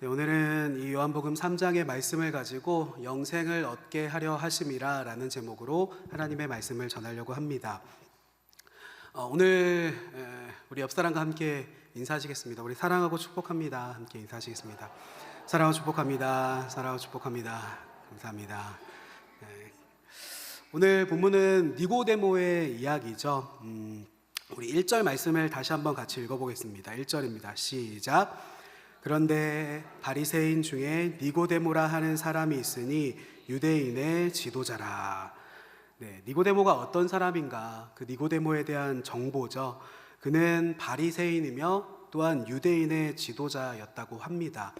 네, 오늘은 이 요한복음 3장의 말씀을 가지고 영생을 얻게 하려 하심이라 라는 제목으로 하나님의 말씀을 전하려고 합니다. 오늘 우리 옆사람과 함께 인사하시겠습니다. 우리 사랑하고 축복합니다. 함께 인사하시겠습니다. 사랑하고 축복합니다. 사랑하고 축복합니다. 감사합니다. 오늘 본문은 니고데모의 이야기죠. 우리 1절 말씀을 다시 한번 같이 읽어보겠습니다. 1절입니다. 시작. 그런데 바리새인 중에 니고데모라 하는 사람이 있으니 유대인의 지도자라. 네, 니고데모가 어떤 사람인가? 그 니고데모에 대한 정보죠. 그는 바리새인이며 또한 유대인의 지도자였다고 합니다.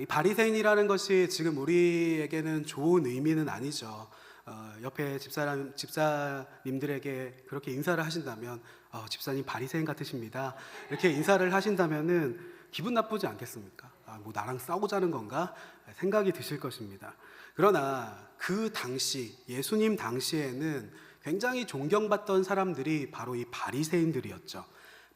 이 바리새인이라는 것이 지금 우리에게는 좋은 의미는 아니죠. 옆에 집사님들에게 그렇게 인사를 하신다면 집사님 바리새인 같으십니다. 이렇게 인사를 하신다면은 기분 나쁘지 않겠습니까? 뭐 나랑 싸우자는 건가? 생각이 드실 것입니다. 그러나 그 당시 예수님 당시에는 굉장히 존경받던 사람들이 바로 이 바리새인들이었죠.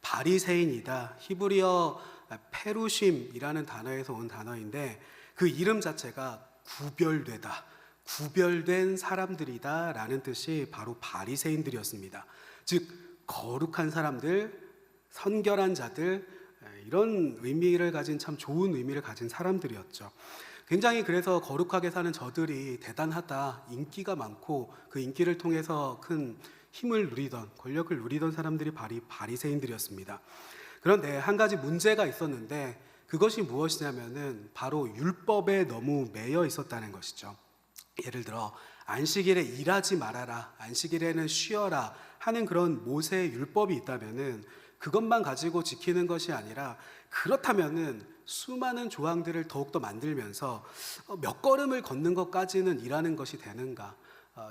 바리새인이다. 히브리어 페루심이라는 단어에서 온 단어인데 그 이름 자체가 구별되다, 구별된 사람들이다 라는 뜻이 바로 바리새인들이었습니다. 즉 거룩한 사람들, 선결한 자들, 이런 의미를 가진 참 좋은 의미를 가진 사람들이었죠. 굉장히 그래서 거룩하게 사는 저들이 대단하다, 인기가 많고 그 인기를 통해서 큰 힘을 누리던, 권력을 누리던 사람들이 바리새인들이었습니다. 그런데 한 가지 문제가 있었는데 그것이 무엇이냐면은 바로 율법에 너무 매여 있었다는 것이죠. 예를 들어 안식일에 일하지 말아라, 안식일에는 쉬어라 하는 그런 모세의 율법이 있다면은 그것만 가지고 지키는 것이 아니라 그렇다면은 수많은 조항들을 더욱더 만들면서 몇 걸음을 걷는 것까지는 일하는 것이 되는가?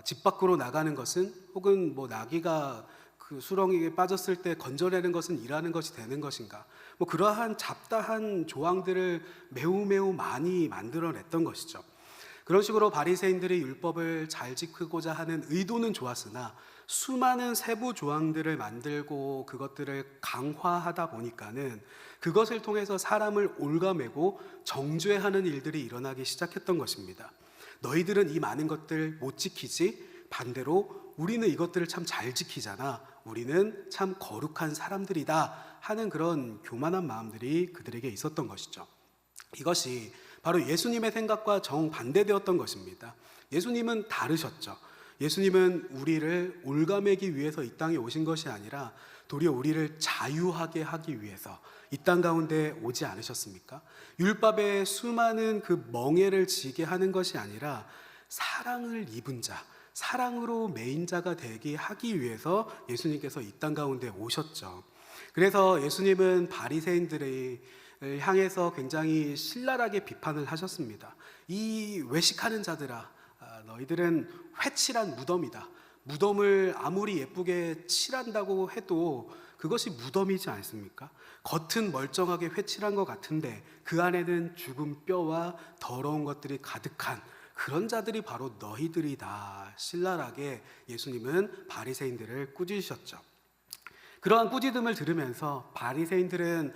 집 밖으로 나가는 것은 혹은 뭐 나귀가 그 수렁에 빠졌을 때 건져내는 것은 일하는 것이 되는 것인가? 뭐 그러한 잡다한 조항들을 매우 많이 만들어냈던 것이죠. 그런 식으로 바리새인들이 율법을 잘 지키고자 하는 의도는 좋았으나 수많은 세부 조항들을 만들고 그것들을 강화하다 보니까는 그것을 통해서 사람을 올가매고 정죄하는 일들이 일어나기 시작했던 것입니다. 너희들은 이 많은 것들 못 지키지? 반대로 우리는 이것들을 참 잘 지키잖아. 우리는 참 거룩한 사람들이다 하는 그런 교만한 마음들이 그들에게 있었던 것이죠. 이것이 바로 예수님의 생각과 정반대되었던 것입니다. 예수님은 다르셨죠. 예수님은 우리를 올가매기 위해서 이 땅에 오신 것이 아니라 도리어 우리를 자유하게 하기 위해서 이 땅 가운데 오지 않으셨습니까? 율법의 수많은 그 멍에를 지게 하는 것이 아니라 사랑을 입은 자, 사랑으로 매인 자가 되게 하기 위해서 예수님께서 이 땅 가운데 오셨죠. 그래서 예수님은 바리새인들의 향해서 굉장히 신랄하게 비판을 하셨습니다. 이 외식하는 자들아, 너희들은 회칠한 무덤이다. 무덤을 아무리 예쁘게 칠한다고 해도 그것이 무덤이지 않습니까? 겉은 멀쩡하게 회칠한 것 같은데 그 안에는 죽은 뼈와 더러운 것들이 가득한 그런 자들이 바로 너희들이다. 신랄하게 예수님은 바리새인들을 꾸짖으셨죠. 그러한 꾸짖음을 들으면서 바리새인들은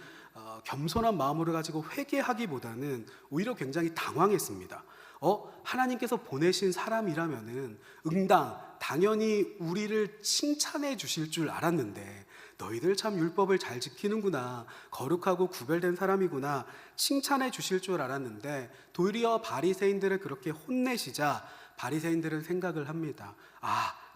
겸손한 마음으로 가지고 회개하기보다는 오히려 굉장히 당황했습니다. 하나님께서 보내신 사람이라면은 당연히 우리를 칭찬해 주실 줄 알았는데 너희들 참 율법을 잘 지키는구나, 거룩하고 구별된 사람이구나 칭찬해 주실 줄 알았는데 도리어 바리새인들을 그렇게 혼내시자 바리새인들은 생각을 합니다.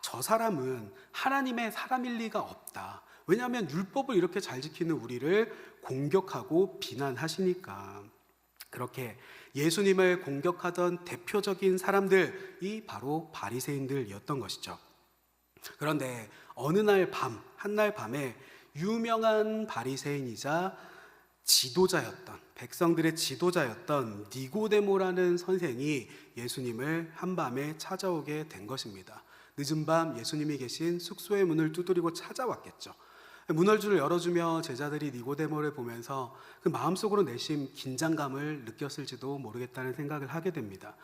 저 사람은 하나님의 사람일 리가 없다. 왜냐하면 율법을 이렇게 잘 지키는 우리를 공격하고 비난하시니까. 그렇게 예수님을 공격하던 대표적인 사람들이 바로 바리새인들이었던 것이죠. 그런데 어느 날 한날 밤에 유명한 바리새인이자 지도자였던, 백성들의 지도자였던 니고데모라는 선생이 예수님을 한밤에 찾아오게 된 것입니다. 늦은 밤 예수님이 계신 숙소의 문을 두드리고 찾아왔겠죠. 문얼주를 열어주며 제자들이 니고데모를 보면서 그 마음속으로 내심 긴장감을 느꼈을지도 모르겠다는 생각을 하게 됩니다.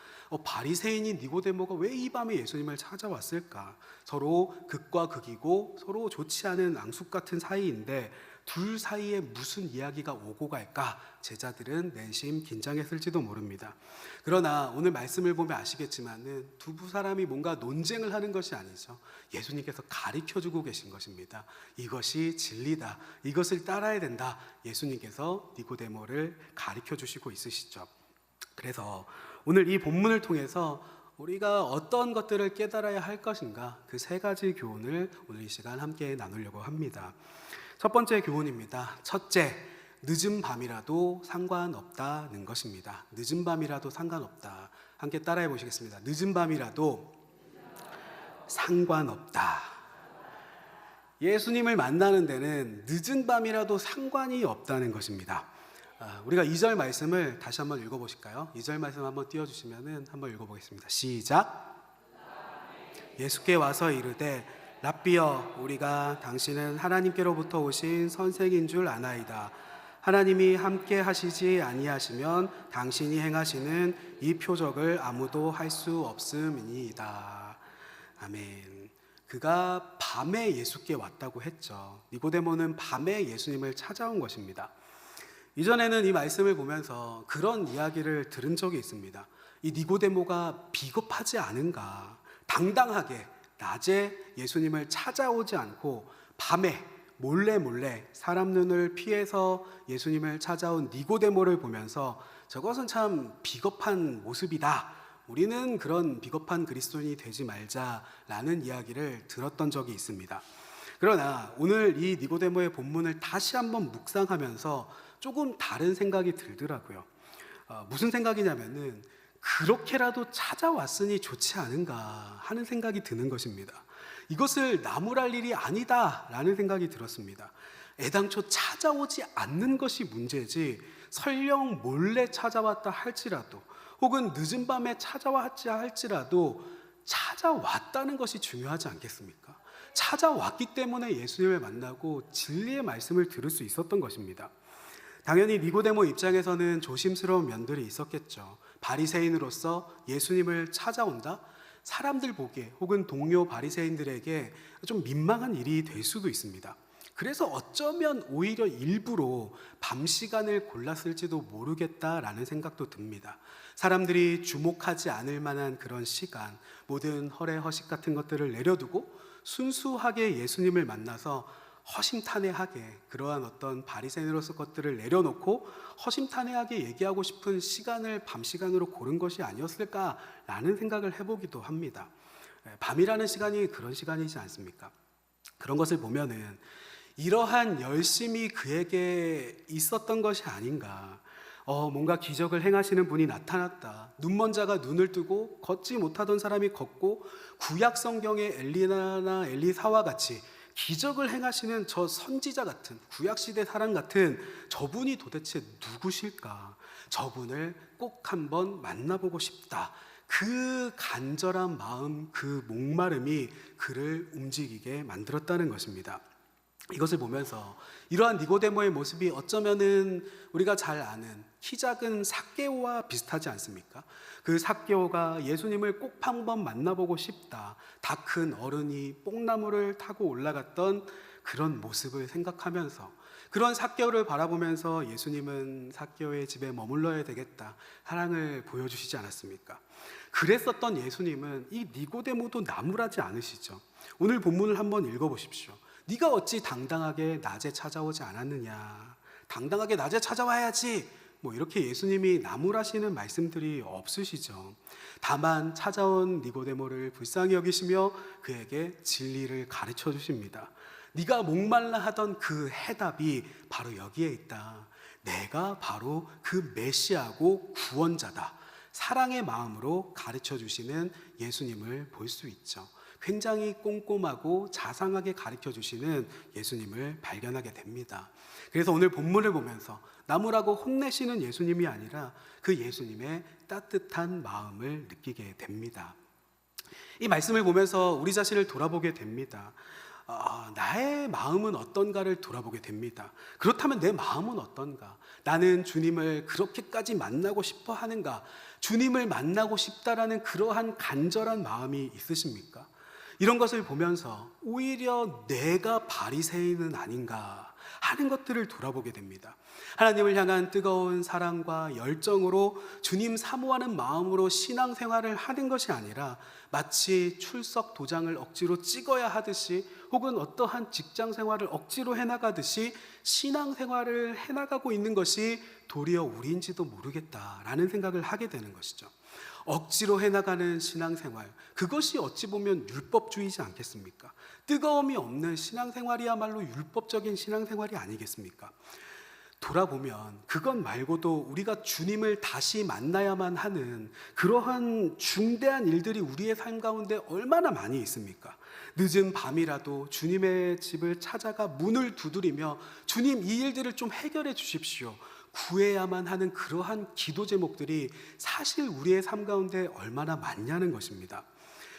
바리새인인 니고데모가 왜 이 밤에 예수님을 찾아왔을까? 서로 극과 극이고 서로 좋지 않은 앙숙 같은 사이인데 둘 사이에 무슨 이야기가 오고 갈까 제자들은 내심 긴장했을지도 모릅니다. 그러나 오늘 말씀을 보면 아시겠지만은 두 사람이 뭔가 논쟁을 하는 것이 아니죠. 예수님께서 가르쳐주고 계신 것입니다. 이것이 진리다, 이것을 따라야 된다, 예수님께서 니고데모를 가르쳐주시고 있으시죠. 그래서 오늘 이 본문을 통해서 우리가 어떤 것들을 깨달아야 할 것인가, 그 세 가지 교훈을 오늘 이 시간 함께 나누려고 합니다. 첫 번째 교훈입니다. 첫째, 늦은 밤이라도 상관없다는 것입니다. 늦은 밤이라도 상관없다. 함께 따라해 보시겠습니다. 늦은 밤이라도 상관없다. 예수님을 만나는 데는 늦은 밤이라도 상관이 없다는 것입니다. 우리가 2절 말씀을 다시 한번 읽어보실까요? 2절 말씀 한번 띄워주시면 한번 읽어보겠습니다. 시작. 예수께 와서 이르되 랍비여, 우리가 당신은 하나님께로부터 오신 선생인 줄 아나이다. 하나님이 함께 하시지 아니하시면 당신이 행하시는 이 표적을 아무도 할 수 없음이니이다. 아멘. 그가 밤에 예수께 왔다고 했죠. 니고데모는 밤에 예수님을 찾아온 것입니다. 이전에는 이 말씀을 보면서 그런 이야기를 들은 적이 있습니다. 이 니고데모가 비겁하지 않은가, 당당하게 낮에 예수님을 찾아오지 않고 밤에 몰래 사람 눈을 피해서 예수님을 찾아온 니고데모를 보면서 저것은 참 비겁한 모습이다, 우리는 그런 비겁한 그리스도인이 되지 말자라는 이야기를 들었던 적이 있습니다. 그러나 오늘 이 니고데모의 본문을 다시 한번 묵상하면서 조금 다른 생각이 들더라고요. 무슨 생각이냐면은 그렇게라도 찾아왔으니 좋지 않은가 하는 생각이 드는 것입니다. 이것을 나무랄 일이 아니다라는 생각이 들었습니다. 애당초 찾아오지 않는 것이 문제지, 설령 몰래 찾아왔다 할지라도 혹은 늦은 밤에 찾아왔지 할지라도 찾아왔다는 것이 중요하지 않겠습니까? 찾아왔기 때문에 예수님을 만나고 진리의 말씀을 들을 수 있었던 것입니다. 당연히 니고데모 입장에서는 조심스러운 면들이 있었겠죠. 바리새인으로서 예수님을 찾아온다? 사람들 보기에 혹은 동료 바리새인들에게 좀 민망한 일이 될 수도 있습니다. 그래서 어쩌면 오히려 일부러 밤 시간을 골랐을지도 모르겠다라는 생각도 듭니다. 사람들이 주목하지 않을 만한 그런 시간, 모든 허례허식 같은 것들을 내려두고 순수하게 예수님을 만나서 허심탄회하게, 그러한 어떤 바리새인으로서 것들을 내려놓고 허심탄회하게 얘기하고 싶은 시간을 밤 시간으로 고른 것이 아니었을까라는 생각을 해보기도 합니다. 밤이라는 시간이 그런 시간이지 않습니까? 그런 것을 보면은 이러한 열심이 그에게 있었던 것이 아닌가. 뭔가 기적을 행하시는 분이 나타났다. 눈먼 자가 눈을 뜨고 걷지 못하던 사람이 걷고, 구약 성경의 엘리나나 엘리사와 같이 기적을 행하시는 저 선지자 같은, 구약시대 사람 같은 저분이 도대체 누구실까? 저분을 꼭 한번 만나보고 싶다. 그 간절한 마음, 그 목마름이 그를 움직이게 만들었다는 것입니다. 이것을 보면서 이러한 니고데모의 모습이 어쩌면은 우리가 잘 아는 키 작은 삭개오와 비슷하지 않습니까? 그 삭개오가 예수님을 꼭 한번 만나보고 싶다, 다 큰 어른이 뽕나무를 타고 올라갔던 그런 모습을 생각하면서, 그런 삭개오를 바라보면서 예수님은 삭개오의 집에 머물러야 되겠다, 사랑을 보여주시지 않았습니까? 그랬었던 예수님은 이 니고데모도 나무라지 않으시죠. 오늘 본문을 한번 읽어보십시오. 네가 어찌 당당하게 낮에 찾아오지 않았느냐, 당당하게 낮에 찾아와야지, 이렇게 예수님이 나무라시는 말씀들이 없으시죠. 다만 찾아온 니고데모를 불쌍히 여기시며 그에게 진리를 가르쳐 주십니다. 네가 목말라 하던 그 해답이 바로 여기에 있다. 내가 바로 그 메시아고 구원자다. 사랑의 마음으로 가르쳐 주시는 예수님을 볼 수 있죠. 굉장히 꼼꼼하고 자상하게 가르쳐 주시는 예수님을 발견하게 됩니다. 그래서 오늘 본문을 보면서 나무라고 혼내시는 예수님이 아니라 그 예수님의 따뜻한 마음을 느끼게 됩니다. 이 말씀을 보면서 우리 자신을 돌아보게 됩니다. 나의 마음은 어떤가를 돌아보게 됩니다. 그렇다면 내 마음은 어떤가? 나는 주님을 그렇게까지 만나고 싶어 하는가? 주님을 만나고 싶다라는 그러한 간절한 마음이 있으십니까? 이런 것을 보면서 오히려 내가 바리새인은 아닌가 하는 것들을 돌아보게 됩니다. 하나님을 향한 뜨거운 사랑과 열정으로 주님 사모하는 마음으로 신앙생활을 하는 것이 아니라 마치 출석 도장을 억지로 찍어야 하듯이 혹은 어떠한 직장생활을 억지로 해나가듯이 신앙생활을 해나가고 있는 것이 도리어 우리인지도 모르겠다라는 생각을 하게 되는 것이죠. 억지로 해나가는 신앙생활, 그것이 어찌 보면 율법주의지 않겠습니까? 뜨거움이 없는 신앙생활이야말로 율법적인 신앙생활이 아니겠습니까? 돌아보면 그것 말고도 우리가 주님을 다시 만나야만 하는 그러한 중대한 일들이 우리의 삶 가운데 얼마나 많이 있습니까? 늦은 밤이라도 주님의 집을 찾아가 문을 두드리며 주님, 이 일들을 좀 해결해 주십시오, 구해야만 하는 그러한 기도 제목들이 사실 우리의 삶 가운데 얼마나 많냐는 것입니다.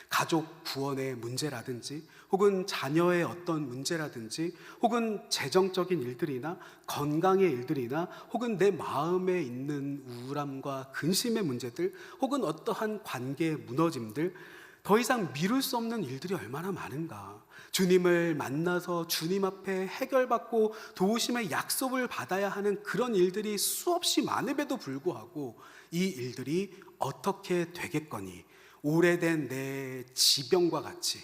가족 구원의 문제라든지 혹은 자녀의 어떤 문제라든지 혹은 재정적인 일들이나 건강의 일들이나 혹은 내 마음에 있는 우울함과 근심의 문제들 혹은 어떠한 관계의 무너짐들, 더 이상 미룰 수 없는 일들이 얼마나 많은가. 주님을 만나서 주님 앞에 해결받고 도우심의 약속을 받아야 하는 그런 일들이 수없이 많음에도 불구하고 이 일들이 어떻게 되겠거니 오래된 내 지병과 같이,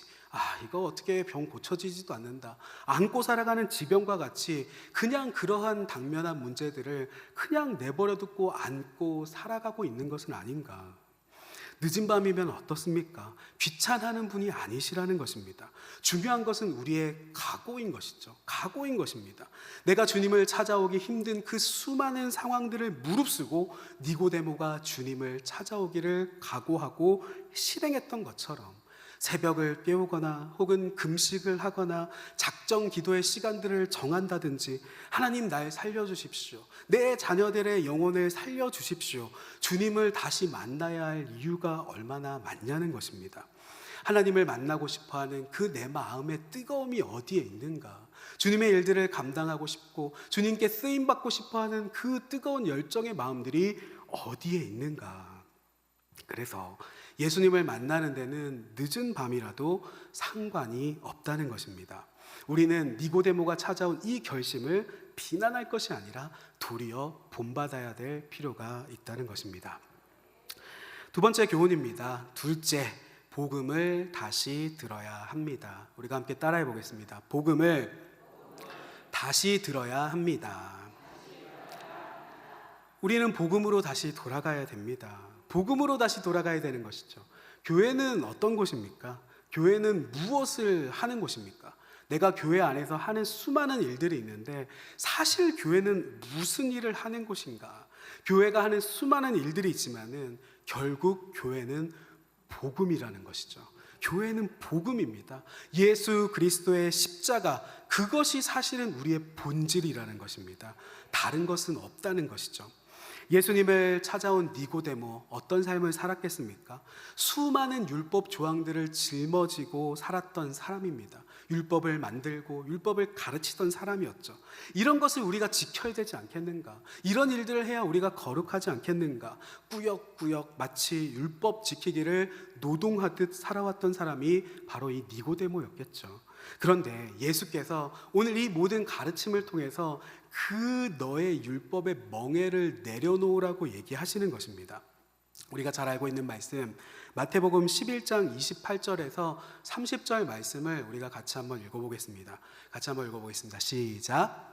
이거 어떻게 병 고쳐지지도 않는다, 안고 살아가는 지병과 같이 그냥 그러한 당면한 문제들을 그냥 내버려 두고 안고 살아가고 있는 것은 아닌가. 늦은 밤이면 어떻습니까? 귀찮아하는 분이 아니시라는 것입니다. 중요한 것은 우리의 각오인 것이죠. 각오인 것입니다. 내가 주님을 찾아오기 힘든 그 수많은 상황들을 무릅쓰고 니고데모가 주님을 찾아오기를 각오하고 실행했던 것처럼 새벽을 깨우거나 혹은 금식을 하거나 작정 기도의 시간들을 정한다든지, 하나님 날 살려주십시오, 내 자녀들의 영혼을 살려주십시오, 주님을 다시 만나야 할 이유가 얼마나 많냐는 것입니다. 하나님을 만나고 싶어하는 그 내 마음의 뜨거움이 어디에 있는가, 주님의 일들을 감당하고 싶고 주님께 쓰임받고 싶어하는 그 뜨거운 열정의 마음들이 어디에 있는가. 그래서 예수님을 만나는 데는 늦은 밤이라도 상관이 없다는 것입니다. 우리는 니고데모가 찾아온 이 결심을 비난할 것이 아니라 도리어 본받아야 될 필요가 있다는 것입니다. 두 번째 교훈입니다. 둘째, 복음을 다시 들어야 합니다. 우리가 함께 따라해 보겠습니다. 복음을 다시 들어야 합니다. 우리는 복음으로 다시 돌아가야 됩니다. 복음으로 다시 돌아가야 되는 것이죠. 교회는 어떤 곳입니까? 교회는 무엇을 하는 곳입니까? 내가 교회 안에서 하는 수많은 일들이 있는데 사실 교회는 무슨 일을 하는 곳인가? 교회가 하는 수많은 일들이 있지만은 결국 교회는 복음이라는 것이죠. 교회는 복음입니다. 예수 그리스도의 십자가, 그것이 사실은 우리의 본질이라는 것입니다. 다른 것은 없다는 것이죠. 예수님을 찾아온 니고데모, 어떤 삶을 살았겠습니까? 수많은 율법 조항들을 짊어지고 살았던 사람입니다. 율법을 만들고 율법을 가르치던 사람이었죠. 이런 것을 우리가 지켜야 되지 않겠는가? 이런 일들을 해야 우리가 거룩하지 않겠는가? 꾸역꾸역 마치 율법 지키기를 노동하듯 살아왔던 사람이 바로 이 니고데모였겠죠. 그런데 예수께서 오늘 이 모든 가르침을 통해서 그 너의 율법의 멍에를 내려놓으라고 얘기하시는 것입니다. 우리가 잘 알고 있는 말씀, 마태복음 11장 28절에서 30절 말씀을 우리가 같이 한번 읽어보겠습니다. 같이 한번 읽어보겠습니다. 시작.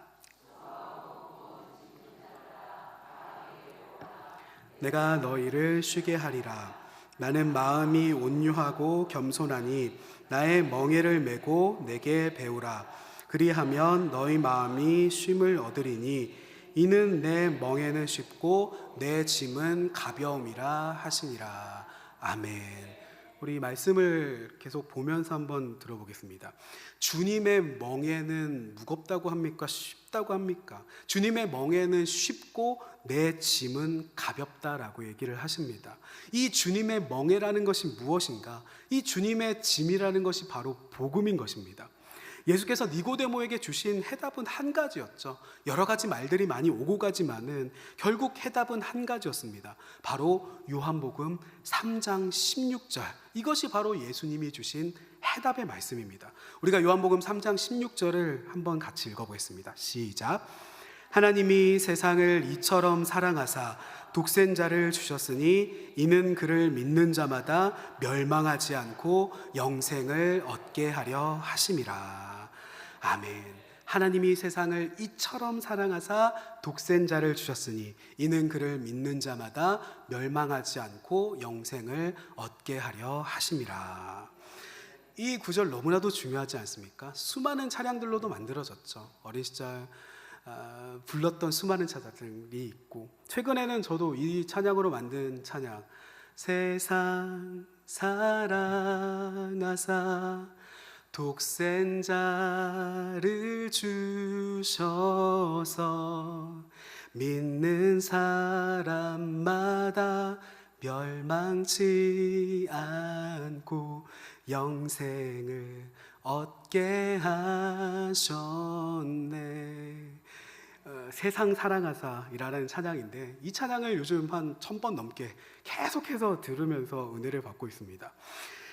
내가 너희를 쉬게 하리라. 나는 마음이 온유하고 겸손하니 나의 멍에를 메고 내게 배우라. 그리하면 너희 마음이 쉼을 얻으리니 이는 내 멍에는 쉽고 내 짐은 가벼움이라 하시니라. 아멘. 우리 말씀을 계속 보면서 한번 들어보겠습니다. 주님의 멍에는 무겁다고 합니까? 쉽다고 합니까? 주님의 멍에는 쉽고 내 짐은 가볍다라고 얘기를 하십니다. 이 주님의 멍에라는 것이 무엇인가? 이 주님의 짐이라는 것이 바로 복음인 것입니다. 예수께서 니고데모에게 주신 해답은 한 가지였죠. 여러 가지 말들이 많이 오고 가지만은 결국 해답은 한 가지였습니다. 바로 요한복음 3장 16절. 이것이 바로 예수님이 주신 해답의 말씀입니다. 우리가 요한복음 3장 16절을 한번 같이 읽어보겠습니다. 시작. 하나님이 세상을 이처럼 사랑하사 독생자를 주셨으니 이는 그를 믿는 자마다 멸망하지 않고 영생을 얻게 하려 하심이라. 아멘. 하나님이 세상을 이처럼 사랑하사 독생자를 주셨으니 이는 그를 믿는 자마다 멸망하지 않고 영생을 얻게 하려 하심이라. 이 구절 너무나도 중요하지 않습니까? 수많은 차량들로도 만들어졌죠. 어린 시절 불렀던 수많은 찬양들이 있고, 최근에는 저도 이 찬양으로 만든 찬양, 세상 사랑하사 독생자를 주셔서 믿는 사람마다 멸망치 않고 영생을 얻게 하셨네. 세상 사랑하사이라는 찬양인데, 이 찬양을 요즘 한 1000번 넘게 계속해서 들으면서 은혜를 받고 있습니다.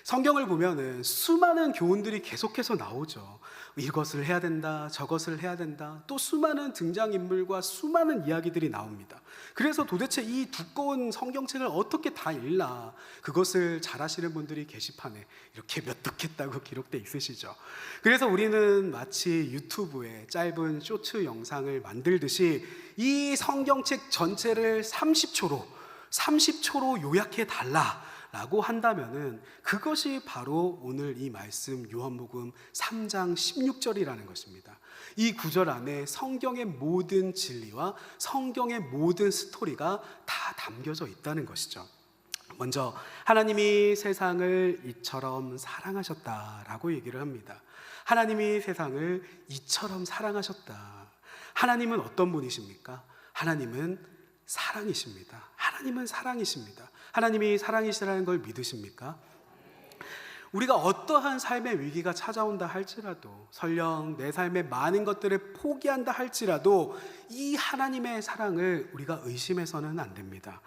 성경을 보면은 수많은 교훈들이 계속해서 나오죠. 이것을 해야 된다, 저것을 해야 된다. 또 수많은 등장인물과 수많은 이야기들이 나옵니다. 그래서 도대체 이 두꺼운 성경책을 어떻게 다 읽나, 그것을 잘 아시는 분들이 게시판에 이렇게 몇 독했다고 기록돼 있으시죠. 그래서 우리는 마치 유튜브에 짧은 쇼츠 영상을 만들듯이 이 성경책 전체를 30초로 요약해 달라 라고 한다면은 그것이 바로 오늘 이 말씀 요한복음 3장 16절이라는 것입니다. 이 구절 안에 성경의 모든 진리와 성경의 모든 스토리가 다 담겨져 있다는 것이죠. 먼저 하나님이 세상을 이처럼 사랑하셨다라고 얘기를 합니다. 하나님이 세상을 이처럼 사랑하셨다. 하나님은 어떤 분이십니까? 하나님은 사랑이십니다. 하나님은 사랑이십니다. 하나님이 사랑이시라는 걸 믿으십니까? 우리가 어떠한 삶의 위기가 찾아온다 할지라도, 설령 내 삶의 많은 것들을 포기한다 할지라도 이 하나님의 사랑을 우리가 의심해서는 안 됩니다.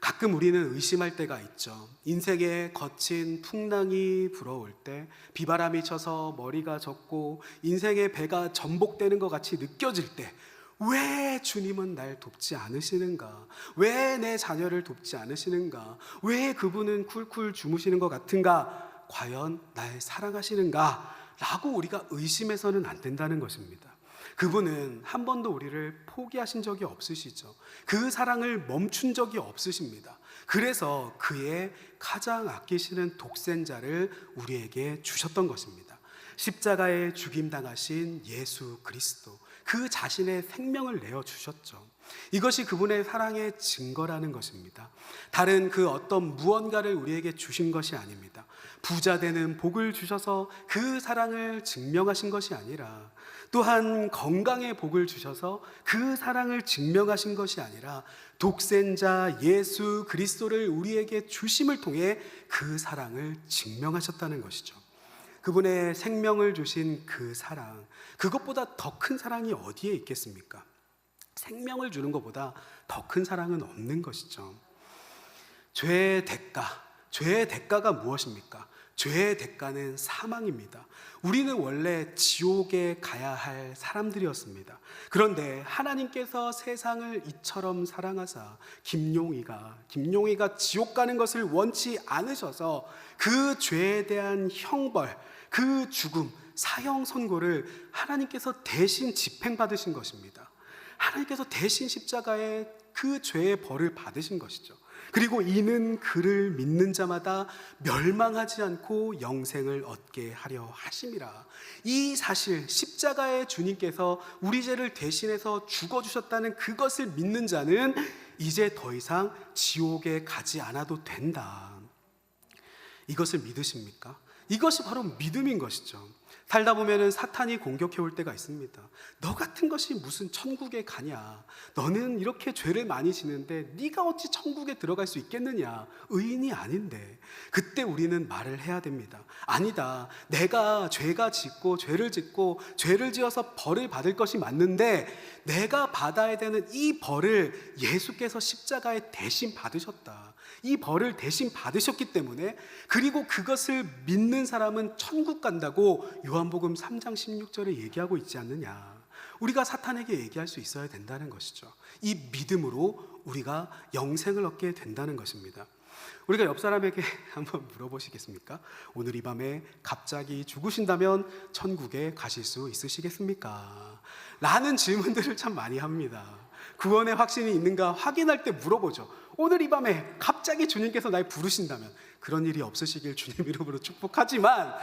가끔 우리는 의심할 때가 있죠. 인생에 거친 풍랑이 불어올 때, 비바람이 쳐서 머리가 젖고 인생의 배가 전복되는 것 같이 느껴질 때, 왜 주님은 날 돕지 않으시는가? 왜 내 자녀를 돕지 않으시는가? 왜 그분은 쿨쿨 주무시는 것 같은가? 과연 날 사랑하시는가? 라고 우리가 의심해서는 안 된다는 것입니다. 그분은 한 번도 우리를 포기하신 적이 없으시죠. 그 사랑을 멈춘 적이 없으십니다. 그래서 그의 가장 아끼시는 독생자를 우리에게 주셨던 것입니다. 십자가에 죽임당하신 예수 그리스도, 그 자신의 생명을 내어주셨죠. 이것이 그분의 사랑의 증거라는 것입니다. 다른 그 어떤 무언가를 우리에게 주신 것이 아닙니다. 부자 되는 복을 주셔서 그 사랑을 증명하신 것이 아니라, 또한 건강의 복을 주셔서 그 사랑을 증명하신 것이 아니라, 독생자 예수 그리스도를 우리에게 주심을 통해 그 사랑을 증명하셨다는 것이죠. 그분의 생명을 주신 그 사랑, 그것보다 더 큰 사랑이 어디에 있겠습니까? 생명을 주는 것보다 더 큰 사랑은 없는 것이죠. 죄의 대가가 무엇입니까? 죄의 대가는 사망입니다. 우리는 원래 지옥에 가야 할 사람들이었습니다. 그런데 하나님께서 세상을 이처럼 사랑하사 김용희가 지옥 가는 것을 원치 않으셔서 그 죄에 대한 형벌, 그 죽음, 사형 선고를 하나님께서 대신 집행받으신 것입니다. 하나님께서 대신 십자가에 그 죄의 벌을 받으신 것이죠. 그리고 이는 그를 믿는 자마다 멸망하지 않고 영생을 얻게 하려 하심이라. 이 사실, 십자가의 주님께서 우리 죄를 대신해서 죽어주셨다는 그것을 믿는 자는 이제 더 이상 지옥에 가지 않아도 된다. 이것을 믿으십니까? 이것이 바로 믿음인 것이죠. 살다 보면은 사탄이 공격해 올 때가 있습니다. 너 같은 것이 무슨 천국에 가냐? 너는 이렇게 죄를 많이 지는데 네가 어찌 천국에 들어갈 수 있겠느냐? 의인이 아닌데. 그때 우리는 말을 해야 됩니다. 아니다. 내가 죄가 짓고 죄를 짓고 죄를 지어서 벌을 받을 것이 맞는데 내가 받아야 되는 이 벌을 예수께서 십자가에 대신 받으셨다. 이 벌을 대신 받으셨기 때문에, 그리고 그것을 믿는 사람은 천국 간다고 요한복음 3장 16절에 얘기하고 있지 않느냐. 우리가 사탄에게 얘기할 수 있어야 된다는 것이죠. 이 믿음으로 우리가 영생을 얻게 된다는 것입니다. 우리가 옆 사람에게 한번 물어보시겠습니까? 오늘 이 밤에 갑자기 죽으신다면 천국에 가실 수 있으시겠습니까? 라는 질문들을 참 많이 합니다. 구원의 확신이 있는가 확인할 때 물어보죠. 오늘 이 밤에 갑자기 주님께서 날 부르신다면, 그런 일이 없으시길 주님 이름으로 축복하지만,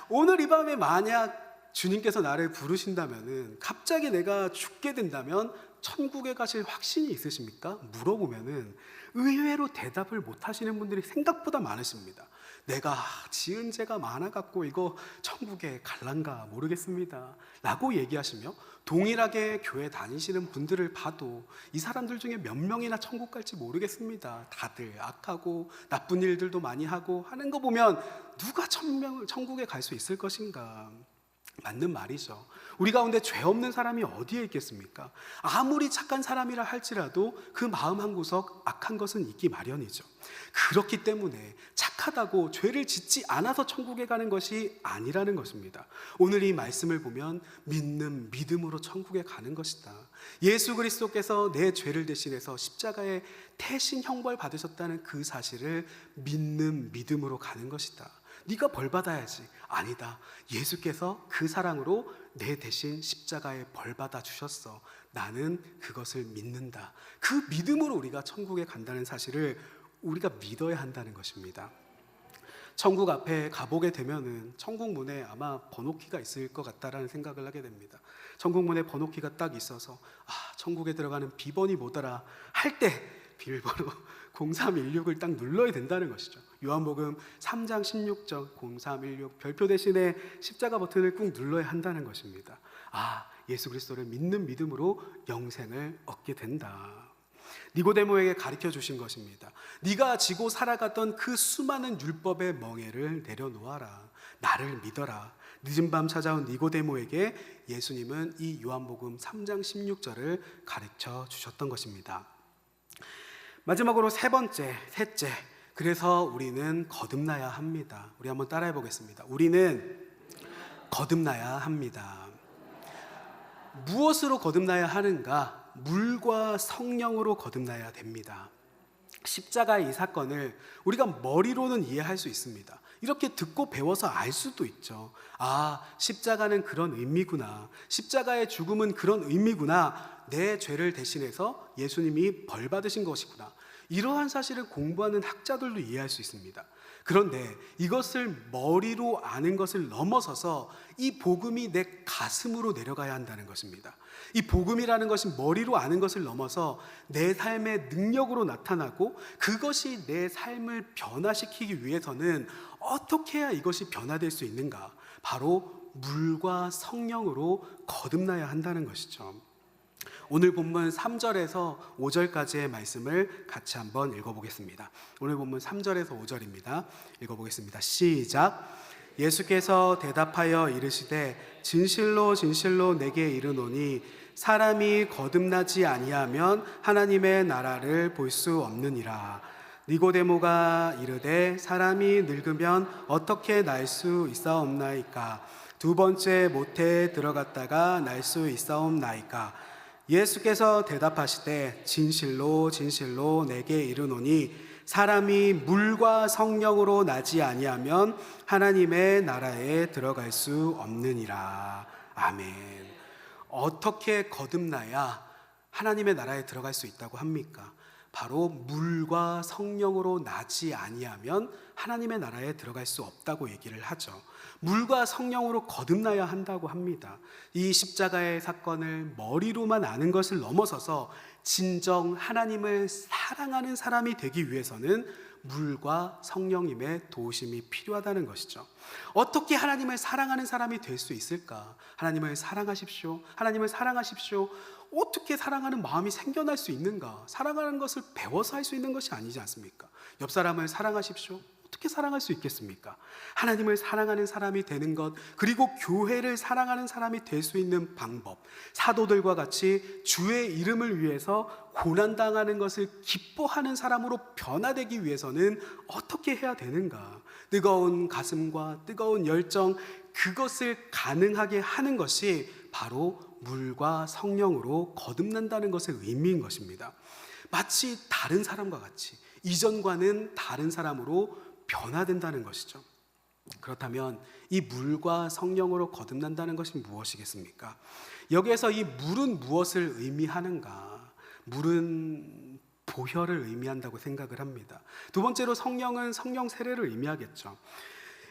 오늘 이 밤에 만약 주님께서 나를 부르신다면은, 갑자기 내가 죽게 된다면 천국에 가실 확신이 있으십니까? 물어보면은 의외로 대답을 못 하시는 분들이 생각보다 많으십니다. 내가 지은 죄가 많아갖고 이거 천국에 갈란가 모르겠습니다 라고 얘기하시며, 동일하게 교회 다니시는 분들을 봐도 이 사람들 중에 몇 명이나 천국 갈지 모르겠습니다. 다들 악하고 나쁜 일들도 많이 하고 하는 거 보면 누가 천국에 갈 수 있을 것인가? 맞는 말이죠. 우리 가운데 죄 없는 사람이 어디에 있겠습니까? 아무리 착한 사람이라 할지라도 그 마음 한구석 악한 것은 있기 마련이죠. 그렇기 때문에 착하다고 죄를 짓지 않아서 천국에 가는 것이 아니라는 것입니다. 오늘 이 말씀을 보면 믿는 믿음으로 천국에 가는 것이다. 예수 그리스도께서 내 죄를 대신해서 십자가에 태신 형벌 받으셨다는 그 사실을 믿는 믿음으로 가는 것이다. 네가 벌 받아야지. 아니다. 예수께서 그 사랑으로 내 대신 십자가에 벌 받아 주셨어. 나는 그것을 믿는다. 그 믿음으로 우리가 천국에 간다는 사실을 우리가 믿어야 한다는 것입니다. 천국 앞에 가보게 되면은 천국 문에 아마 번호키가 있을 것 같다라는 생각을 하게 됩니다. 천국 문에 번호키가 딱 있어서 천국에 들어가는 비번이 뭐더라 할 때 비밀번호 0316을 딱 눌러야 된다는 것이죠. 요한복음 3장 16절 0316 별표 대신에 십자가 버튼을 꾹 눌러야 한다는 것입니다. 예수 그리스도를 믿는 믿음으로 영생을 얻게 된다. 니고데모에게 가르쳐 주신 것입니다. 네가 지고 살아갔던 그 수많은 율법의 멍에를 내려놓아라. 나를 믿어라. 늦은 밤 찾아온 니고데모에게 예수님은 이 요한복음 3장 16절을 가르쳐 주셨던 것입니다. 마지막으로 셋째, 그래서 우리는 거듭나야 합니다. 우리 한번 따라해 보겠습니다. 우리는 거듭나야 합니다. 무엇으로 거듭나야 하는가? 물과 성령으로 거듭나야 됩니다. 십자가의 이 사건을 우리가 머리로는 이해할 수 있습니다. 이렇게 듣고 배워서 알 수도 있죠. 십자가는 그런 의미구나. 십자가의 죽음은 그런 의미구나. 내 죄를 대신해서 예수님이 벌 받으신 것이구나. 이러한 사실을 공부하는 학자들도 이해할 수 있습니다. 그런데 이것을 머리로 아는 것을 넘어서서 이 복음이 내 가슴으로 내려가야 한다는 것입니다. 이 복음이라는 것이 머리로 아는 것을 넘어서 내 삶의 능력으로 나타나고, 그것이 내 삶을 변화시키기 위해서는 어떻게 해야 이것이 변화될 수 있는가? 바로 물과 성령으로 거듭나야 한다는 것이죠. 오늘 본문 3절에서 5절까지의 말씀을 같이 한번 읽어보겠습니다. 오늘 본문 3절에서 5절입니다. 읽어보겠습니다. 시작. 예수께서 대답하여 이르시되 진실로 진실로 내게 이르노니 사람이 거듭나지 아니하면 하나님의 나라를 볼 수 없느니라. 니고데모가 이르되 사람이 늙으면 어떻게 날 수 있사옵나이까? 두 번째 모태에 들어갔다가 날 수 있사옵나이까? 예수께서 대답하시되 진실로 진실로 내게 이르노니 사람이 물과 성령으로 나지 아니하면 하나님의 나라에 들어갈 수 없느니라. 아멘. 어떻게 거듭나야 하나님의 나라에 들어갈 수 있다고 합니까? 바로 물과 성령으로 나지 아니하면 하나님의 나라에 들어갈 수 없다고 얘기를 하죠. 물과 성령으로 거듭나야 한다고 합니다. 이 십자가의 사건을 머리로만 아는 것을 넘어서서 진정 하나님을 사랑하는 사람이 되기 위해서는 물과 성령님의 도우심이 필요하다는 것이죠. 어떻게 하나님을 사랑하는 사람이 될 수 있을까? 하나님을 사랑하십시오. 하나님을 사랑하십시오. 어떻게 사랑하는 마음이 생겨날 수 있는가? 사랑하는 것을 배워서 할 수 있는 것이 아니지 않습니까? 옆 사람을 사랑하십시오. 어떻게 사랑할 수 있겠습니까? 하나님을 사랑하는 사람이 되는 것, 그리고 교회를 사랑하는 사람이 될 수 있는 방법, 사도들과 같이 주의 이름을 위해서 고난당하는 것을 기뻐하는 사람으로 변화되기 위해서는 어떻게 해야 되는가? 뜨거운 가슴과 뜨거운 열정, 그것을 가능하게 하는 것이 바로 물과 성령으로 거듭난다는 것의 의미인 것입니다. 마치 다른 사람과 같이, 이전과는 다른 사람으로 변화된다는 것이죠. 그렇다면 이 물과 성령으로 거듭난다는 것이 무엇이겠습니까? 여기에서 이 물은 무엇을 의미하는가? 물은 보혈을 의미한다고 생각을 합니다. 두 번째로 성령은 성령 세례를 의미하겠죠.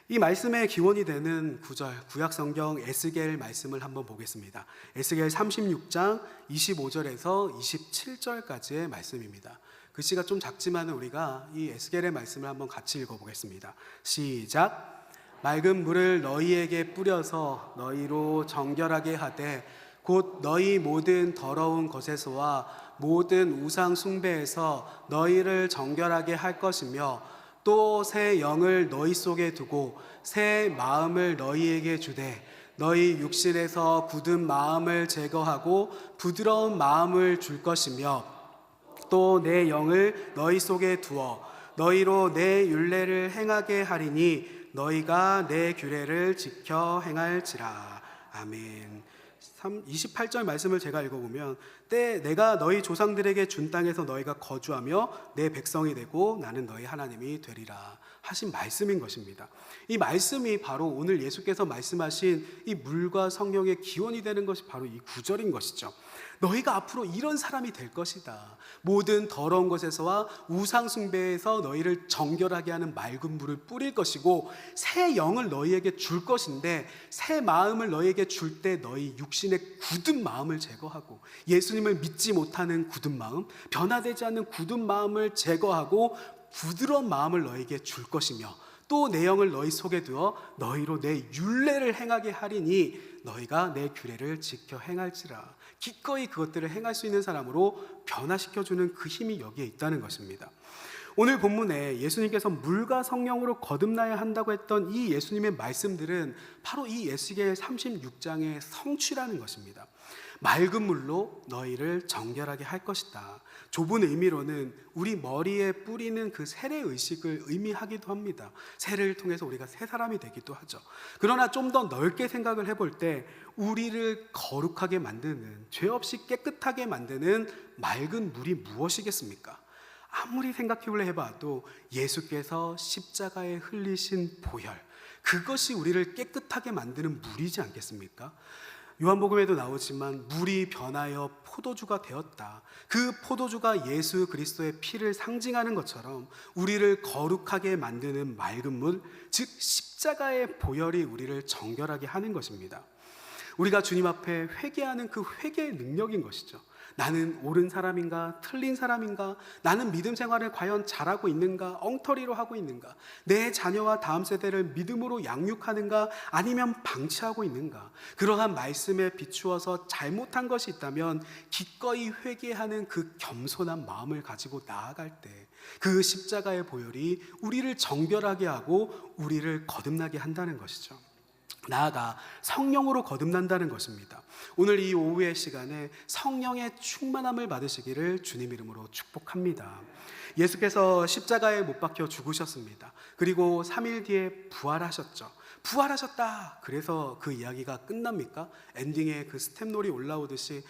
이 말씀의 기원이 되는 구절, 구약성경 에스겔 말씀을 한번 보겠습니다. 에스겔 36장 25절에서 27절까지의 말씀입니다. 글씨가 좀 작지만 우리가 이 에스겔의 말씀을 한번 같이 읽어보겠습니다. 시작. 맑은 물을 너희에게 뿌려서 너희로 정결하게 하되 곧 너희 모든 더러운 것에서와 모든 우상 숭배에서 너희를 정결하게 할 것이며 또 새 영을 너희 속에 두고 새 마음을 너희에게 주되 너희 육신에서 굳은 마음을 제거하고 부드러운 마음을 줄 것이며 또 내 영을 너희 속에 두어 너희로 내 율례를 행하게 하리니 너희가 내 규례를 지켜 행할지라. 아멘. 28절 말씀을 제가 읽어보면 때 내가 너희 조상들에게 준 땅에서 너희가 거주하며 내 백성이 되고 나는 너희 하나님이 되리라 하신 말씀인 것입니다. 이 말씀이 바로 오늘 예수께서 말씀하신 이 물과 성령의 기원이 되는 것이 바로 이 구절인 것이죠. 너희가 앞으로 이런 사람이 될 것이다. 모든 더러운 것에서와 우상 숭배에서 너희를 정결하게 하는 맑은 물을 뿌릴 것이고 새 영을 너희에게 줄 것인데 새 마음을 너희에게 줄 때 너희 육신의 굳은 마음을 제거하고 예수님을 믿지 못하는 굳은 마음, 변화되지 않는 굳은 마음을 제거하고 부드러운 마음을 너희에게 줄 것이며 또 내 영을 너희 속에 두어 너희로 내 율례를 행하게 하리니 너희가 내 규례를 지켜 행할지라. 기꺼이 그것들을 행할 수 있는 사람으로 변화시켜주는 그 힘이 여기에 있다는 것입니다. 오늘 본문에 예수님께서 물과 성령으로 거듭나야 한다고 했던 이 예수님의 말씀들은 바로 이 에스겔 36장의 성취라는 것입니다. 맑은 물로 너희를 정결하게 할 것이다. 좁은 의미로는 우리 머리에 뿌리는 그 세례 의식을 의미하기도 합니다. 세례를 통해서 우리가 새 사람이 되기도 하죠. 그러나 좀 더 넓게 생각을 해볼 때 우리를 거룩하게 만드는, 죄 없이 깨끗하게 만드는 맑은 물이 무엇이겠습니까? 아무리 생각해보려 해봐도 예수께서 십자가에 흘리신 보혈, 그것이 우리를 깨끗하게 만드는 물이지 않겠습니까? 요한복음에도 나오지만 물이 변하여 포도주가 되었다. 그 포도주가 예수 그리스도의 피를 상징하는 것처럼 우리를 거룩하게 만드는 맑은 물, 즉 십자가의 보혈이 우리를 정결하게 하는 것입니다. 우리가 주님 앞에 회개하는 그 회개의 능력인 것이죠. 나는 옳은 사람인가 틀린 사람인가, 나는 믿음 생활을 과연 잘하고 있는가, 엉터리로 하고 있는가, 내 자녀와 다음 세대를 믿음으로 양육하는가 아니면 방치하고 있는가, 그러한 말씀에 비추어서 잘못한 것이 있다면 기꺼이 회개하는 그 겸손한 마음을 가지고 나아갈 때 그 십자가의 보혈이 우리를 정결하게 하고 우리를 거듭나게 한다는 것이죠. 나아가 성령으로 거듭난다는 것입니다. 오늘 이 오후의 시간에 성령의 충만함을 받으시기를 주님 이름으로 축복합니다. 예수께서 십자가에 못 박혀 죽으셨습니다. 그리고 3일 뒤에 부활하셨죠. 부활하셨다. 그래서 그 이야기가 끝납니까? 엔딩에 그 스텝롤이 올라오듯이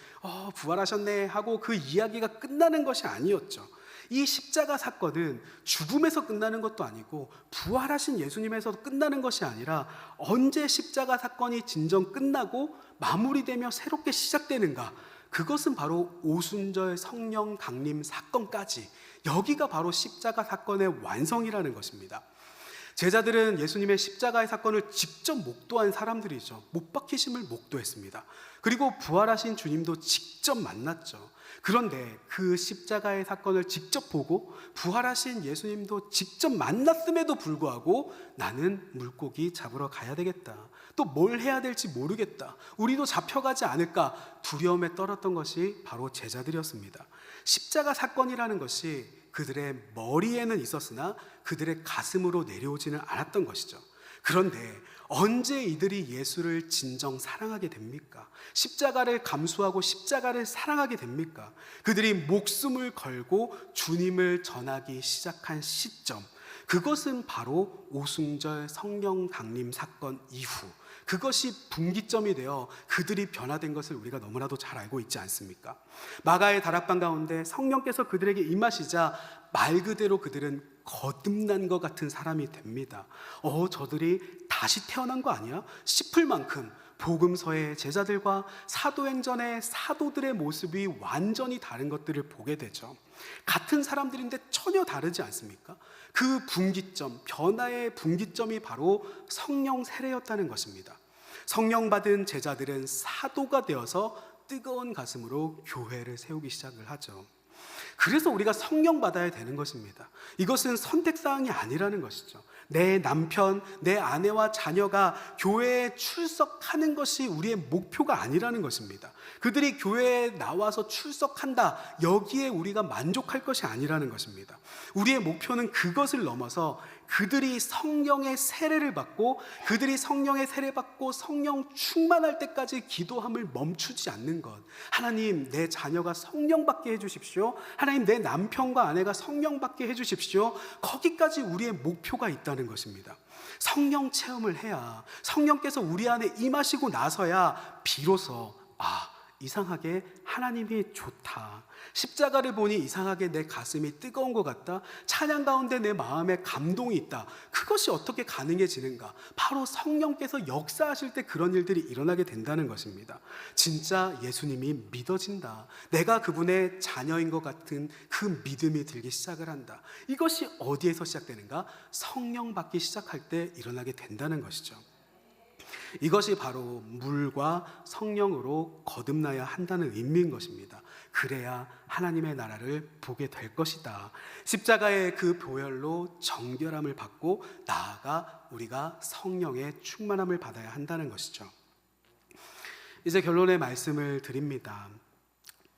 부활하셨네 하고 그 이야기가 끝나는 것이 아니었죠. 이 십자가 사건은 죽음에서 끝나는 것도 아니고 부활하신 예수님에서 끝나는 것이 아니라 언제 십자가 사건이 진정 끝나고 마무리되며 새롭게 시작되는가, 그것은 바로 오순절 성령 강림 사건까지, 여기가 바로 십자가 사건의 완성이라는 것입니다. 제자들은 예수님의 십자가의 사건을 직접 목도한 사람들이죠. 못 박히심을 목도했습니다. 그리고 부활하신 주님도 직접 만났죠. 그런데 그 십자가의 사건을 직접 보고 부활하신 예수님도 직접 만났음에도 불구하고 나는 물고기 잡으러 가야 되겠다. 또 뭘 해야 될지 모르겠다. 우리도 잡혀가지 않을까 두려움에 떨었던 것이 바로 제자들이었습니다. 십자가 사건이라는 것이 그들의 머리에는 있었으나 그들의 가슴으로 내려오지는 않았던 것이죠. 그런데 언제 이들이 예수를 진정 사랑하게 됩니까? 십자가를 감수하고 십자가를 사랑하게 됩니까? 그들이 목숨을 걸고 주님을 전하기 시작한 시점, 그것은 바로 오순절 성령 강림 사건 이후, 그것이 분기점이 되어 그들이 변화된 것을 우리가 너무나도 잘 알고 있지 않습니까? 마가의 다락방 가운데 성령께서 그들에게 임하시자 말 그대로 그들은 거듭난 것 같은 사람이 됩니다. 저들이 다시 태어난 거 아니야? 싶을 만큼 복음서의 제자들과 사도행전의 사도들의 모습이 완전히 다른 것들을 보게 되죠. 같은 사람들인데 전혀 다르지 않습니까? 그 분기점, 변화의 분기점이 바로 성령 세례였다는 것입니다. 성령 받은 제자들은 사도가 되어서 뜨거운 가슴으로 교회를 세우기 시작을 하죠. 그래서 우리가 성령 받아야 되는 것입니다. 이것은 선택사항이 아니라는 것이죠. 내 남편, 내 아내와 자녀가 교회에 출석하는 것이 우리의 목표가 아니라는 것입니다. 그들이 교회에 나와서 출석한다, 여기에 우리가 만족할 것이 아니라는 것입니다. 우리의 목표는 그것을 넘어서 그들이 성령의 세례를 받고 그들이 성령의 세례 받고 성령 충만할 때까지 기도함을 멈추지 않는 것. 하나님, 내 자녀가 성령 받게 해주십시오. 하나님, 내 남편과 아내가 성령 받게 해주십시오. 거기까지 우리의 목표가 있다는 것입니다. 성령 체험을 해야, 성령께서 우리 안에 임하시고 나서야 비로소 이상하게 하나님이 좋다, 십자가를 보니 이상하게 내 가슴이 뜨거운 것 같다, 찬양 가운데 내 마음에 감동이 있다. 그것이 어떻게 가능해지는가? 바로 성령께서 역사하실 때 그런 일들이 일어나게 된다는 것입니다. 진짜 예수님이 믿어진다, 내가 그분의 자녀인 것 같은 그 믿음이 들기 시작을 한다. 이것이 어디에서 시작되는가? 성령 받기 시작할 때 일어나게 된다는 것이죠. 이것이 바로 물과 성령으로 거듭나야 한다는 의미인 것입니다. 그래야 하나님의 나라를 보게 될 것이다. 십자가의 그 보혈로 정결함을 받고 나아가 우리가 성령의 충만함을 받아야 한다는 것이죠. 이제 결론의 말씀을 드립니다.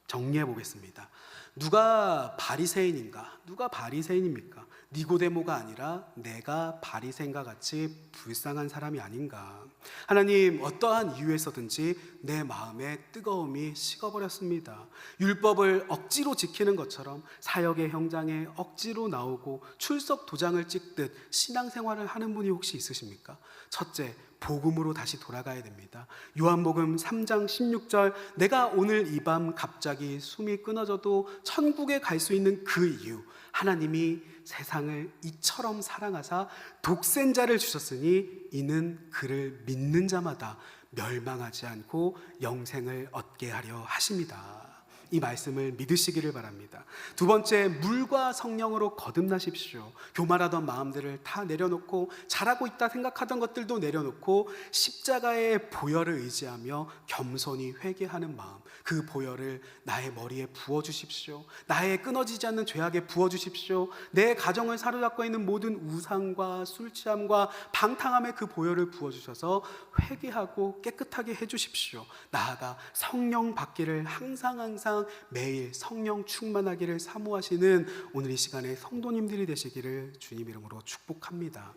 정리해 보겠습니다. 누가 바리새인인가? 누가 바리새인입니까? 니고데모가 아니라 내가 바리새인과 같이 불쌍한 사람이 아닌가? 하나님, 어떠한 이유에서든지 내 마음의 뜨거움이 식어버렸습니다. 율법을 억지로 지키는 것처럼 사역의 현장에 억지로 나오고 출석 도장을 찍듯 신앙생활을 하는 분이 혹시 있으십니까? 첫째, 복음으로 다시 돌아가야 됩니다. 요한복음 3장 16절, 내가 오늘 이 밤 갑자기 숨이 끊어져도 천국에 갈 수 있는 그 이유, 하나님이 세상을 이처럼 사랑하사 독생자를 주셨으니 이는 그를 믿는 자마다 멸망하지 않고 영생을 얻게 하려 하십니다. 이 말씀을 믿으시기를 바랍니다. 두 번째, 물과 성령으로 거듭나십시오. 교만하던 마음들을 다 내려놓고 잘하고 있다 생각하던 것들도 내려놓고 십자가의 보혈을 의지하며 겸손히 회개하는 마음, 그 보혈을 나의 머리에 부어주십시오. 나의 끊어지지 않는 죄악에 부어주십시오. 내 가정을 사로잡고 있는 모든 우상과 술 취함과 방탕함에 그 보혈을 부어주셔서 회개하고 깨끗하게 해주십시오. 나아가 성령 받기를 항상 매일 성령 충만하기를 사모하시는 오늘 이 시간에 성도님들이 되시기를 주님 이름으로 축복합니다.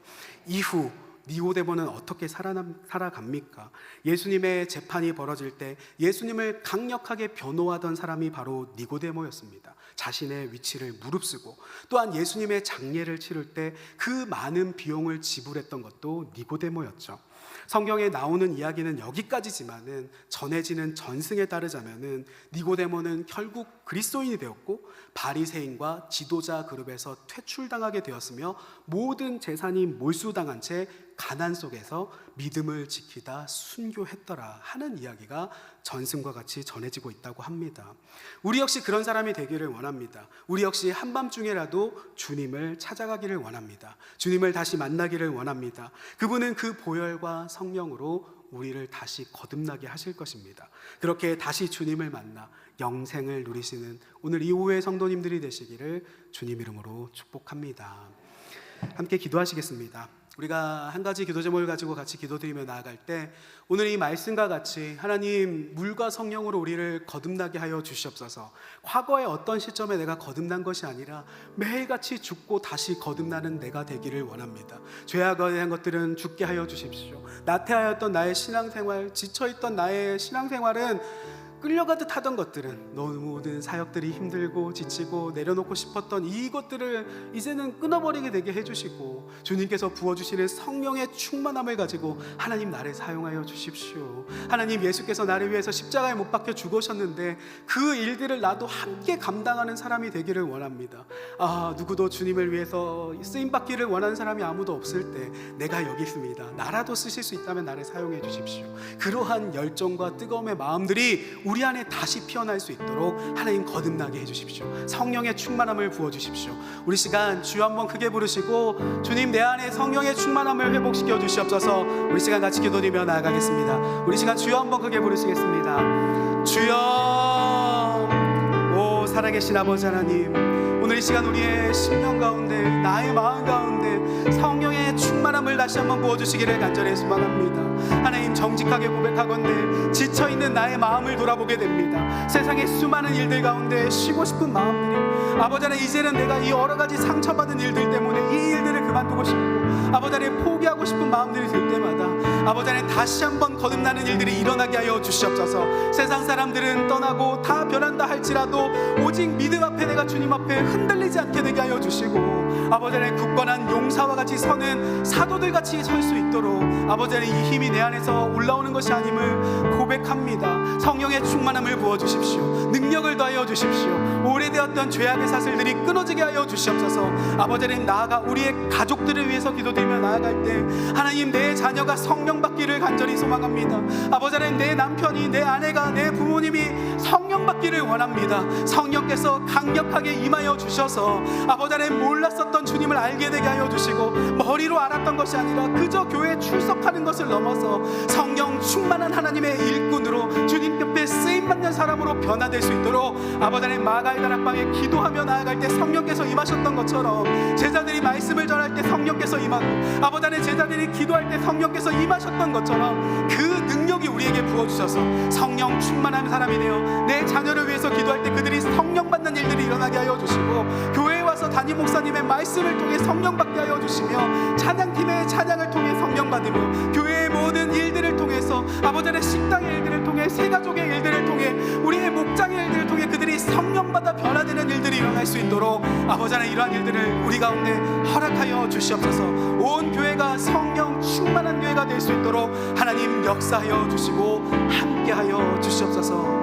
이후 니고데모는 어떻게 살아갑니까? 예수님의 재판이 벌어질 때 예수님을 강력하게 변호하던 사람이 바로 니고데모였습니다. 자신의 위치를 무릅쓰고 또한 예수님의 장례를 치를 때 그 많은 비용을 지불했던 것도 니고데모였죠. 성경에 나오는 이야기는 여기까지지만은 전해지는 전승에 따르자면은 니고데모는 결국 그리스도인이 되었고 바리새인과 지도자 그룹에서 퇴출당하게 되었으며 모든 재산이 몰수당한 채 가난 속에서 믿음을 지키다 순교했더라 하는 이야기가 전승과 같이 전해지고 있다고 합니다. 우리 역시 그런 사람이 되기를 원합니다. 우리 역시 한밤중에라도 주님을 찾아가기를 원합니다. 주님을 다시 만나기를 원합니다. 그분은 그 보혈과 성령으로 우리를 다시 거듭나게 하실 것입니다. 그렇게 다시 주님을 만나 영생을 누리시는 오늘 이후의 성도님들이 되시기를 주님 이름으로 축복합니다. 함께 기도하시겠습니다. 우리가 한 가지 기도 제목을 가지고 같이 기도드리며 나아갈 때 오늘 이 말씀과 같이 하나님 물과 성령으로 우리를 거듭나게 하여 주시옵소서. 과거의 어떤 시점에 내가 거듭난 것이 아니라 매일같이 죽고 다시 거듭나는 내가 되기를 원합니다. 죄악에 대한 것들은 죽게 하여 주십시오. 나태하였던 나의 신앙생활, 지쳐있던 나의 신앙생활은 끌려가듯 하던 것들은 모든 사역들이 힘들고 지치고 내려놓고 싶었던 이것들을 이제는 끊어버리게 되게 해주시고 주님께서 부어주시는 성령의 충만함을 가지고 하나님 나를 사용하여 주십시오. 하나님 예수께서 나를 위해서 십자가에 못 박혀 죽으셨는데 그 일들을 나도 함께 감당하는 사람이 되기를 원합니다. 누구도 주님을 위해서 쓰임받기를 원하는 사람이 아무도 없을 때 내가 여기 있습니다. 나라도 쓰실 수 있다면 나를 사용해 주십시오. 그러한 열정과 뜨거움의 마음들이 우리 안에 다시 피어날 수 있도록 하나님 거듭나게 해주십시오. 성령의 충만함을 부어주십시오. 우리 시간 주여 한번 크게 부르시고 주님 내 안에 성령의 충만함을 회복시켜 주시옵소서. 우리 시간 같이 기도드리며 나아가겠습니다. 우리 시간 주여 한번 크게 부르시겠습니다. 주여. 오 살아계신 아버지 하나님, 오늘 이 시간 우리의 심령 가운데 나의 마음 가운데 성령의 충만함을 다시 한번 부어주시기를 간절히 소망합니다. 하나님 정직하게 고백하건대 지쳐있는 나의 마음을 돌아보게 됩니다. 세상의 수많은 일들 가운데 쉬고 싶은 마음들이 아버지 하나님 이제는 내가 이 여러 가지 상처받은 일들 때문에 이 일들을 그만두고 싶고 아버지 하나님 포기하고 싶은 마음들이 들 때마다 아버지 하나님 다시 한번 거듭나는 일들이 일어나게 하여 주시옵소서. 세상 사람들은 떠나고 다 변한다 할지라도 오직 믿음 앞에 내가 주님 앞에 흔들리지 않게 되게 하여 주시고 아버지 하나님 굳건한 용사와 같이 서는 사도들 같이 설 수 있도록 아버지 하나님 이 힘이 내 안에서 올라오는 것이 아님을 고백합니다. 성령의 충만함을 부어주십시오. 능력을 더하여 주십시오. 오래되었던 죄악의 사슬들이 끊어지게 하여 주시옵소서. 아버지 하나님 나아가 우리의 가족들을 위해서 기도드리며 나아갈 때 하나님 내 자녀가 성령 받기를 간절히 소망합니다. 아버지 하나님 내 남편이 내 아내가 내 부모님이 성령 받기를 원합니다. 성령께서 강력하게 임하여 주셔서 아버지 하나님 몰랐었던 주님을 알게 되게 하여 주시고 머리로 알았던 것이 아니라 그저 교회에 출석하는 것을 넘어서 성령 충만한 하나님의 일꾼으로 주님 곁에 쓰임받는 사람으로 변화될 수 있도록 아버지 하나님 마가의 다락방에 기도하며 나아갈 때 성령께서 임하셨던 것처럼 제자들이 말씀을 전할 때 성령께서 임하고 아버지 하나님 제자들이 기도할 때 성령께서 임하셨던 것처럼 그 능력이 우리에게 부어주셔서 성령 충만한 사람이 되어 내 자녀를 위해서 기도할 때 그들이 성령 받는 일들이 일어나게 하여 주시고 교회에 와서 담임 목사님의 말씀을 통해 성령 받게 하여 주시며 찬양팀의 찬양을 통해 성령 받으며 교회의 모든 일들을 통해서 아버지 하나님 식당의 일들을 통해 새가족의 일들을 통해 우리의 목장의 일들을 통해 그들이 성령 받아 변화되는 일들이 일어날 수 있도록 아버지 하나님 이러한 일들을 우리 가운데 허락하여 주시옵소서. 온 교회가 성령 충만한 교회가 될 수 있도록 하나님 역사하여 주시고 함께하여 주시옵소서.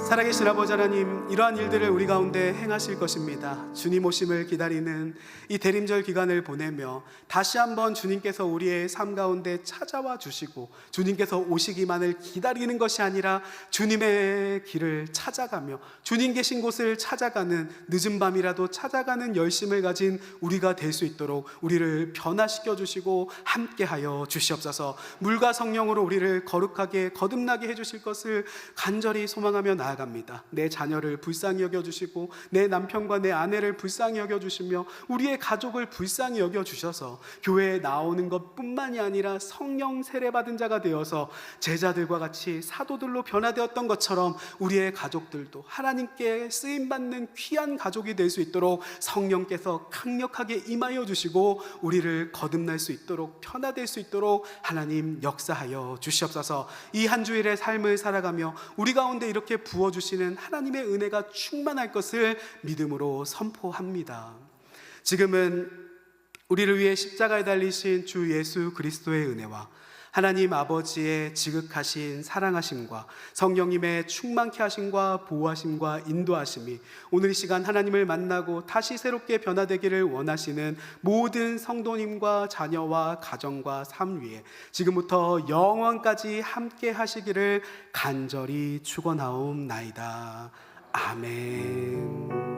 살아계신 아버지 하나님, 이러한 일들을 우리 가운데 행하실 것입니다. 주님 오심을 기다리는 이 대림절 기간을 보내며 다시 한번 주님께서 우리의 삶 가운데 찾아와 주시고 주님께서 오시기만을 기다리는 것이 아니라 주님의 길을 찾아가며 주님 계신 곳을 찾아가는 늦은 밤이라도 찾아가는 열심을 가진 우리가 될 수 있도록 우리를 변화시켜 주시고 함께하여 주시옵소서. 물과 성령으로 우리를 거룩하게 거듭나게 해주실 것을 간절히 소망하며 나아갑니다. 내 자녀를 불쌍히 여겨주시고 내 남편과 내 아내를 불쌍히 여겨주시며 우리의 가족을 불쌍히 여겨주셔서 교회에 나오는 것뿐만이 아니라 성령 세례받은 자가 되어서 제자들과 같이 사도들로 변화되었던 것처럼 우리의 가족들도 하나님께 쓰임받는 귀한 가족이 될 수 있도록 성령께서 강력하게 임하여 주시고 우리를 거듭날 수 있도록 변화될 수 있도록 하나님 역사하여 주시옵소서. 이 한 주일의 삶을 살아가며 우리 가운데 이렇게 부어주시는 하나님의 은혜가 충만할 것을 믿음으로 선포합니다. 지금은 우리를 위해 십자가에 달리신 주 예수 그리스도의 은혜와 하나님 아버지의 지극하신 사랑하심과 성령님의 충만케 하심과 보호하심과 인도하심이 오늘 이 시간 하나님을 만나고 다시 새롭게 변화되기를 원하시는 모든 성도님과 자녀와 가정과 삶 위에 지금부터 영원까지 함께 하시기를 간절히 축원하옵나이다. 아멘.